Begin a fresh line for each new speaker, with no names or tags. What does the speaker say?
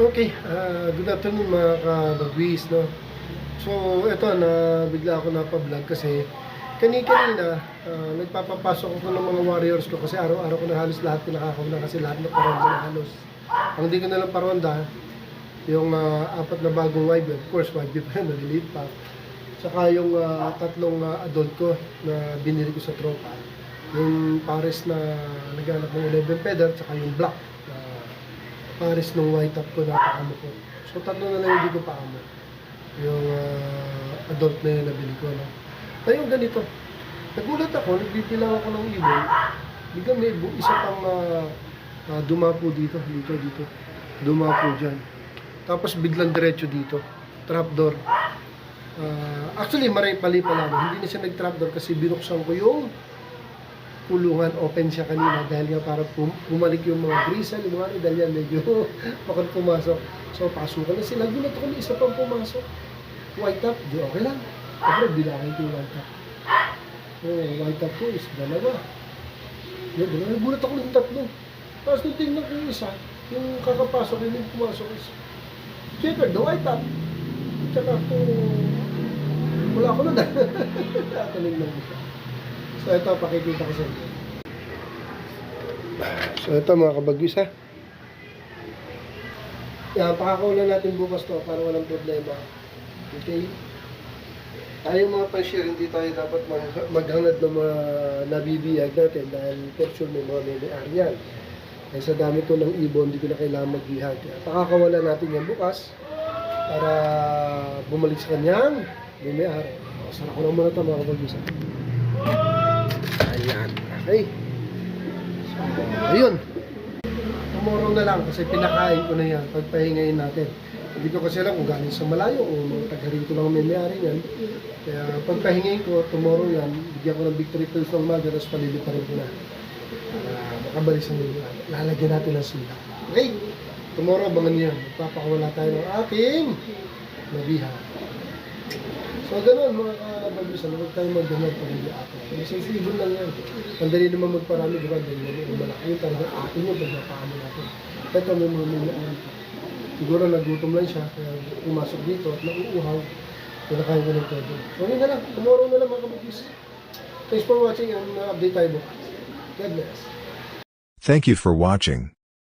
Okay, good afternoon mga kabagwis, no? So, eto na bigla ako napa-vlog kasi kanina nagpapapasok ako ng mga warriors ko kasi araw-araw ko na halos lahat pinakakauna kasi lahat na paronda na halos. Ang hindi ko na lang paronda, yung apat na bagong YB, of course, YB pa yun, maliliit pa. Tsaka yung tatlong adult ko na binili ko sa tropa. Yung pares na naghanap ng 11 feather, tsaka yung black. Pares ng white top ko napakamo ko. So tatlo na lang hindi ko paamo. Yung adult na yun nabili ko. No? Ngayon ganito, nagulat ako, nagbibilang ako ng ibon. Biglang may isa pang dumapo dito. Dumapo dyan. Tapos biglang diretso dito. Trapdoor. Actually, pali pala. Hindi na siya nag-trapdoor kasi binuksan ko yung kulungan, open siya kanina dahil nga para pumalik yung mga grisel, yung mga dahil yan medyo bakit pumasok. So pasukan na sila, gulat ako na isa pang pumasok. White top, di okay lang. Pero bilangin ko yung white top. White top ko is dalawa. Gulat ako ng tatlo. Tapos nung tingnan ko yung isa, yung kakapasok, yung pumasok is checkered, the white top. Tsaka po, wala ako na dahil. Tataling lang siya. So ito, pakikita ko sa inyo. So ito mga kabagwis ha. Yan, pakakaulan natin bukas to para walang problema. Okay? Tayo mga pa-share, hindi tayo dapat maghangad ng mga nabibiyag natin dahil for sure may mga may-ari yan. Kaya sa dami ko ng ibon, hindi ko na kailangan magbihag. Pakakawalan natin yan bukas para bumalik sa kanyang may-ari. Sarap ko na muna ito mga kabagwis ha. Ayan. Okay. So, ayun. Tomorrow na lang kasi pinakain ko na yan. Pagpahingayin natin. Hindi ko kasi alam kung galing sa malayo o mga taga rito lang may-ari yan. Kaya pagpahingayin ko, tomorrow yan, bigyan ko ng victory pills ng maga, tapos paliliparin ko na. Para makabalik sa nila. Lalagyan natin ng sila. Okay? Tomorrow, abangan niyo yan. Magpapakawala tayo ng ating nabiha. So, gano'n mga kabagwisan, huwag tayong magdanag pag hindi atin. Kasi ibon lang yan. Mandali naman magparami, diba? Dali naman malaki yung talagang atin yung pagpapaamo natin. Ito may mga minaan. Siguro nagutom lang siya, kaya pumasok dito at nauuhaw. Pinakain ko ng todo. So, yun na lang. Tomorrow na lang mga kabagwis. Thanks for watching and update tayo bukas. God bless.
Thank you for watching.